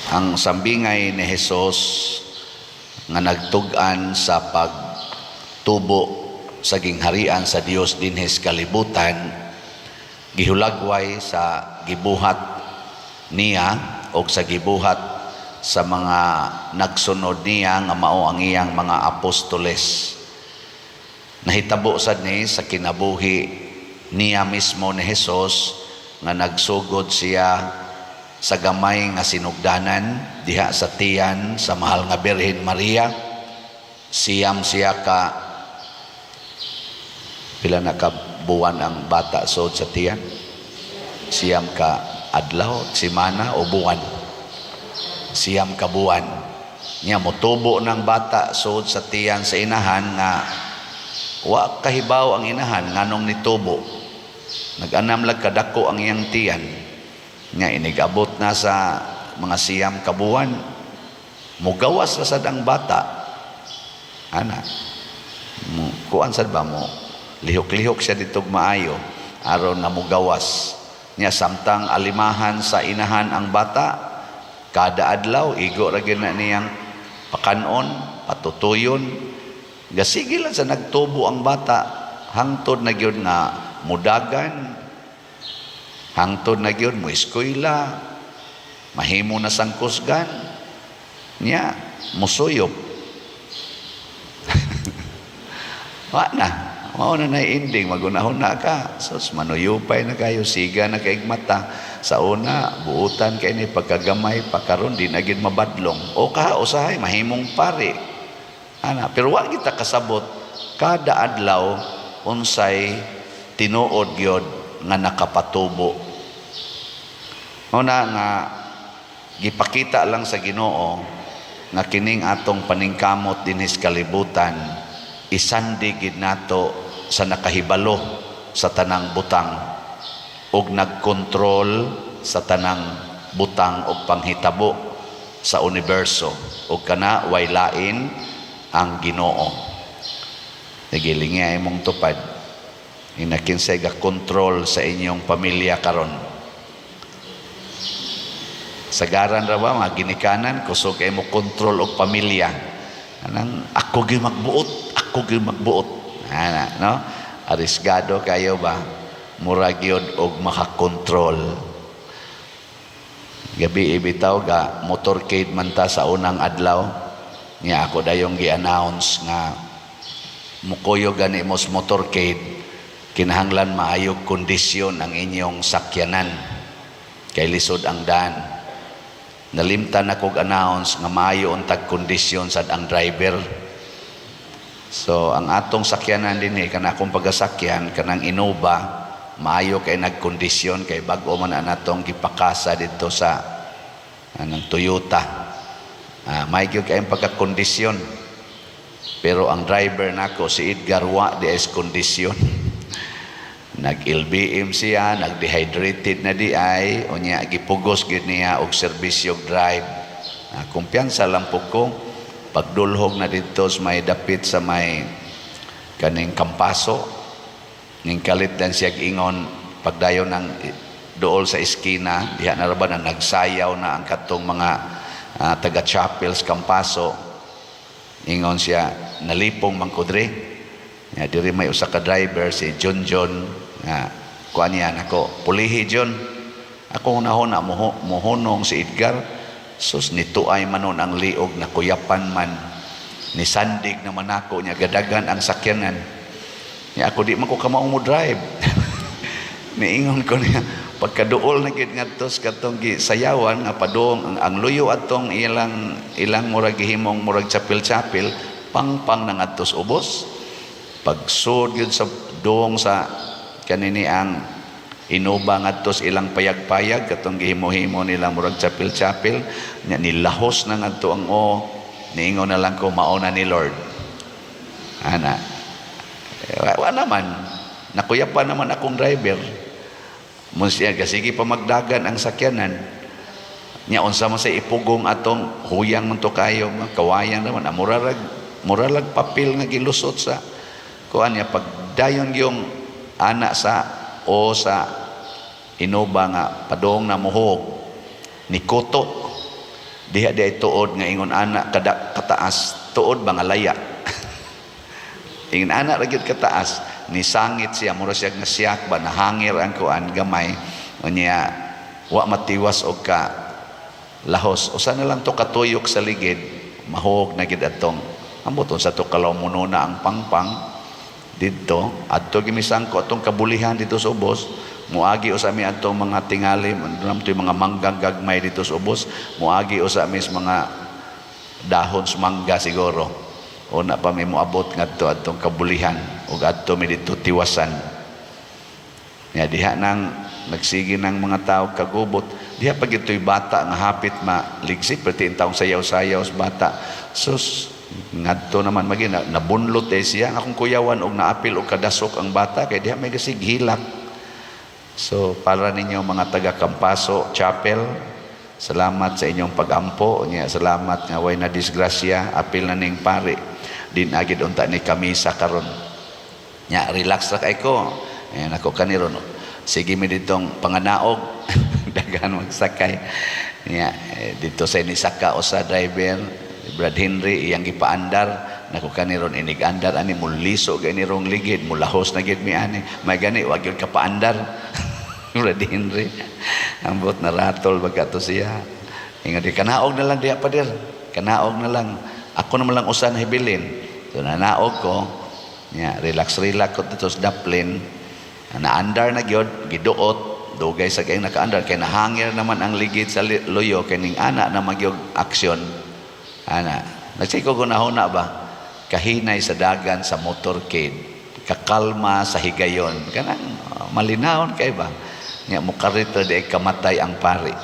ang sambingay ni Hesus nga nagtug-an sa pagtubo sa gingharian sa Dios dinhi sa kalibutan, gihulagway sa gibuhat niya o sa gibuhat sa mga nagsunod niya nga mao ang iyang mga apostoles. Nahitabo sad ni sa kinabuhi niya mismo ni Hesus nga nagsugod siya sa gamay nga sinugdanan diha sa tiyan sa mahal nga Birhen Maria. Siyam siya ka pila na ka buwan ang bata sud sa tiyan? Siyam ka adlaw, semana o buwan? Siyam ka buwan niya motubo ng bata sud sa tiyan sa inahan nga wa kahibaw ang inahan nganong nitubo. Nag-anam lag kadako ang iyang tiyan nga inigabot na sa mga siyam ka buwan, mugawas na sad ang bata. Ana kuan sad ba mo lihok-lihok siya ditog maayo aron na mugawas niya samtang alimahan sa inahan ang bata. Kada adlaw igo ra gyud na niyang pakanon, patutuyon, gasige lang sa nagtubo ang bata hangtod na gyud nga mudagan, hangtod na gyud mo eskwela, mahimo na sang kusgan niya musuyop. Wa na mao na ending, magunahon na ka sus manuyupay na kayo, siga na kaig mata sa una buutan kay ni pagkagamay pakaron di na gid mabadlong o ka usahay mahimong pare ana. Pero wa kita kasabot kada adlaw unsay tinuod gyud nga nakapatubo. Mao na nga gipakita lang sa Ginoo nga kining atong paningkamot dinhi sa kalibutan isandi gid nato sa nakahibalo sa tanang butang ug nagkontrol sa tanang butang ug panghitabo sa universo ug kana way lain ang Ginoo. Nagilingi imong tupad inakinsay ga control sa inyong pamilya karon. Sagaran ra ba mga ginikanan kusog kay mo control og pamilya anang ako gyud magbuot ana no, arisgado kayo ba murag yun og makakontrol. Gabi ibitaw ga motorcade man ta sa unang adlaw niya ako dayong gi-announce nga mukuyo gani mos motorcade kinahanglan maayog kondisyon ang inyong sakyanan kay lisod ang daan. Nalimtan akog announce nga maayo untag kondisyon sad ang driver. So ang atong sakyanan dinhi kana akong pagasakyan kanang Innova maayo kay nagkondisyon kay bag-o man anatong gipakasa dito sa anang Toyota. May gyud kay pagkakondisyon. Pero ang driver nako si Edgar wa di is kondisyon. Nag-LBM siya, nag-dehydrated na di ay unya gipugos gyud niya og serbisyo drive. Kumpiyansa lang pug ko pagdulhog na dito may dapit sa may kaning kampaso ning kalit dan siya ingon pagdayon ng dool sa eskina diha na ra na nagsayaw na ang katong mga taga chapels kampaso ingon siya nalipong mangkudre ya diri may usa ka driver si John nga kuan niya nako pulihi John ako unahon na mohonong si Edgar sus nituay manon ang liog na kuyapan man ni sandig naman ako niya gadagan ang sakyanan niya ako di man ko kamaong mo drive. Niingon ko niya pagkaduol na gid ngadtos katong gisayawan nga padong ang luyo atong ilang murag gihimong murag chapel pang nangadtos ubos pagsud yun sa dong sa kanini ang Innova ngadtos ilang payag-payag katong gihimo-himo nila murag chapel nya nilahos na ngadto ang niingon na lang ko mauna ni Lord ana wa naman nakuyapan naman akong driver musya sige pa magdagan ang sakyanan nya unsa man sa ipugong atong huyang man to kayo kawayan naman muralag papel nga gilusot sa kuan niya pagdayon yung ana sa Innova nga padong na muhog ni Koto Diha di tuod nga ingon anak kada kataas, tuod ba nga laya. Ingon anak ra gyud kataas, ni sangit siya mura siya nga siyak ba nahangir ang kuan gamay unya wa matiwas og ka lahos. Usa na lang to katuyok sa ligid, mahog na gid atong amoton sa to kalaw muno na ang pangpang didto adto gimisangko atong kabulihan dito sa ubos. Muagi usami atong mga tingali nam to mga manggang gagmay dito sa ubos, muagi usami mga dahon sa mangga siguro. Una pa may moabot ngadto atong kabulihan ug adto mi dito tiwasan. Ya diha nang nagsige ng mga tao kagubot. Diha pag ito'y bata nga hapit maligsik pati taong sayaw-sayaw sa bata. Sus ngadto naman magi nabunlot siya akong kuyawan og naapil og kadasok ang bata kay diha may gasig hilak. So para ninyo mga taga Campaso Chapel, salamat sa inyong pagampo niya. Salamat nga way na disgrasya apil na ning pare din agid unta ni kamisa karon nya relax ra kay ko ako kaniron sige mi ditong panganaog daghan magsakay nya dito sa ni saka usa driver Brad Henry iyang gipaandar nako kaniron inig andar ani muliso gani rong ligid mulahos na gid mi ani may gani wa gyud ka paandar. Brad Henry ambot na ratol baga to siya ingon di kanaog na lang diha pa dir kanaog na lang ako naman lang usan hibilin so nanaog ko nya relax ko dito sa daplin naandar na gyud giduot dugay sa kay nakaandar kay nahangir naman ang ligid sa loyo kining ana na magyog aksyon ana nagsiko ko nahuna ba kahinay sa dagan sa motorcade kakalma sa higayon kanang malinawon kay ba nya mukarita di kamatay ang pari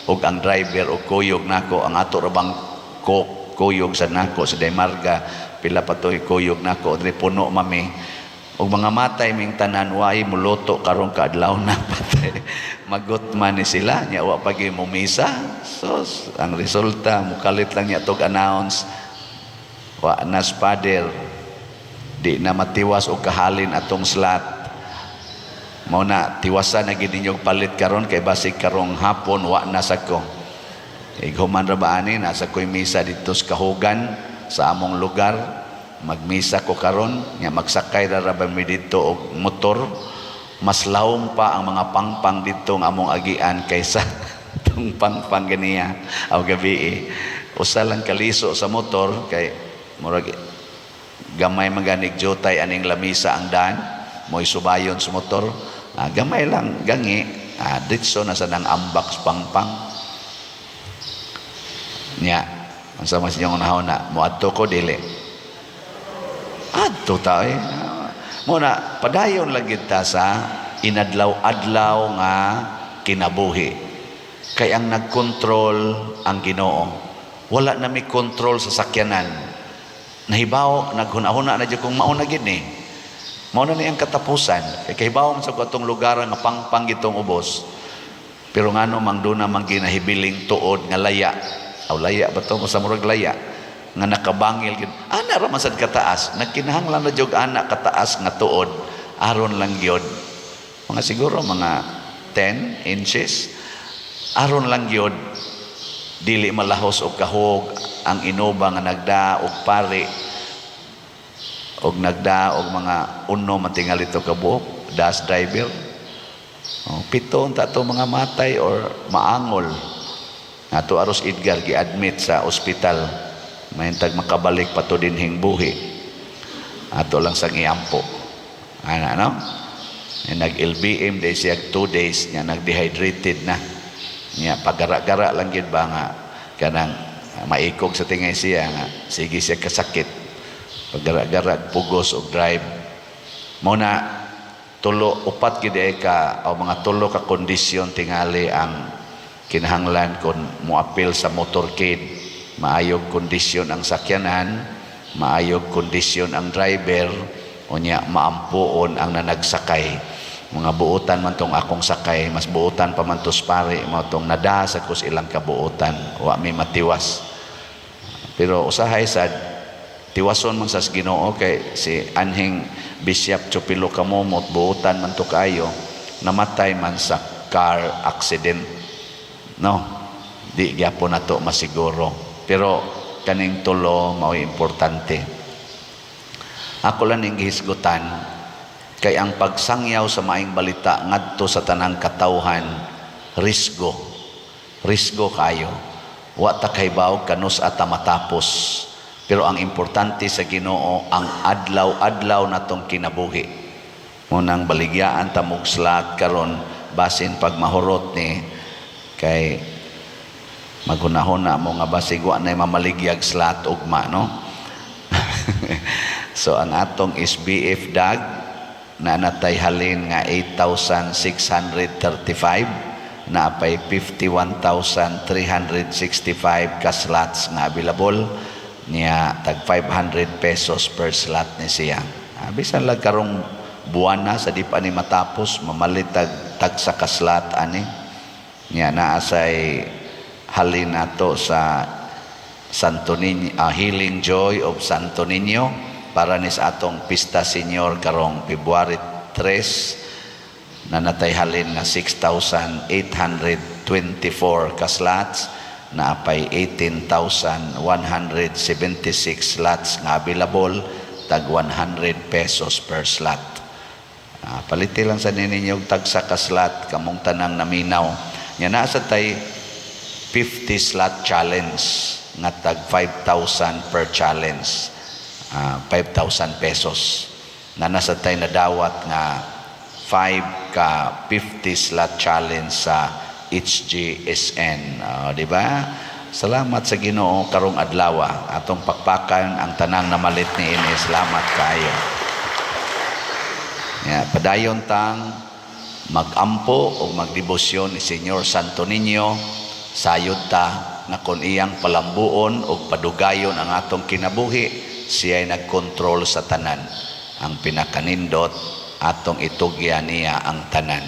ug ang driver o kuyog nako ang ato rabang kuyog sa nako sa Daymarga pila pa to'y kuyog nako dre puno mami ug mga matay ming tanan way muluto karon kaadlaw na patay magot man ni sila nya wa pagi mumisa sos ang resulta mukalit lang nya tog announce wa nas pader di na matiwas og kahalin atong slot mao na tiwasan na gid ninyo palit karon kay basig karong hapon wa na sako ighuman ra ba ani nasa koy misa dito sa Kahugan sa among lugar magmisa ko karon nya magsakay ra ba mi dito og motor mas lawom pa ang mga pangpang dito ng among agian kaysa tong pangpang ganiya aw gabi usa lang kaliso sa motor kay murag gamay maganig jotay aning lamisa ang daan mo'y subayon sa motor gamay lang gangi ditso na sa nang ambak pangpang nya ang sama sa inyong nahuna muadto ko dili adto ta muna padayon lagi ta sa inadlaw-adlaw nga kinabuhi kay ang nagkontrol ang Ginoo wala na may kontrol sa sakyanan nahibaw naghuna-huna na dyan kung mauna gid ni mauna ni ang katapusan kay hibaw sa katong lugar nga pangpang gitong ubos pero ngano mang duna mang ginahibiling tuod nga laya aw laya ba to sa murag laya nga nakabangil gid ana ra man sad kataas nagkinahanglan na jog ana kataas nga tuod aron lang gyud mga siguro mga 10 inches aron lang gyud dili malahos og kahog ang inuba nga nagda og pare og nagda og mga uno matingal ito kabuok das driver pito unta to mga matay or maangol ato aros Edgar gi-admit sa ospital mahintag makabalik pa to dinhing buhi ato lang sang iampo ana no nag-LBM day siya 2 days nya nag-dehydrated na nya pagara-gara lang gid ba nga kanang maikog sa tingay siya nga sige siya kasakit pagara-gara pugos og drive mo na tulo upat gid ka o mga tulo ka kondisyon tingali ang kinahanglan kon moapil sa motorcade maayog kondisyon ang sakyanan maayog kondisyon ang driver unya maampuon ang nanagsakay mga buutan man tong akong sakay mas buutan pa man tos pare mao tong nadasa ko sa ilang kabuutan wa may matiwas pero usahay sad tiwason man sa Ginoo kay si anhing Bishop Chupilo Kamomot buutan man to kayo namatay man sa car accident no di gyapon nato masiguro. Pero kaning tulo mao importante. Ako lang ning gihisgutan kay ang pagsangyaw sa maayong balita ngadto sa tanang katawhan risgo kayo. Wa ta kaybaw kanus ata matapos. Pero ang importante sa Ginoo ang adlaw-adlaw natong kinabuhi. Munang baligyaan ta mog slat karon basin pag mahurot ni kay maghunahuna mo nga basig wa nay mamaligyag slat ugma, no? So ang atong SBF dag na natay halin nga 8,635 na pay 51,365 ka slots nga available niya tag 500 pesos per slot ni siya. Bisan lang karong buwan na sa di pa ni matapos mamalit tag sa ka slot ani niya naasay halin nato sa Santo Niño, Healing Joy of Santo Niño para ni sa atong Pista Senior karong February 3 na natay halin nga 6,824 ka slots na apay 18,176 slots nga available tag 100 pesos per slot. Paliti lang sa ninyo tag sa ka slot kamong tanang naminaw. Nya naa sa tay 50 slot challenge nga tag 5,000 per challenge. 5,000 pesos na nasa tayo nadawat nga 5 ka 50 slot challenge sa HGSN. Di ba? Salamat sa Ginoo karong adlaw atong pakpakan ang tanang namalit ni ini. Salamat kayo. Padayon tang magampo o magdebosyon ni Senyor Santo Niño sayod ta nga kon iyang palambuon o padugayon ang atong kinabuhi siya ay nagkontrol sa tanan. Ang pinakanindot atong itugya niya ang tanan.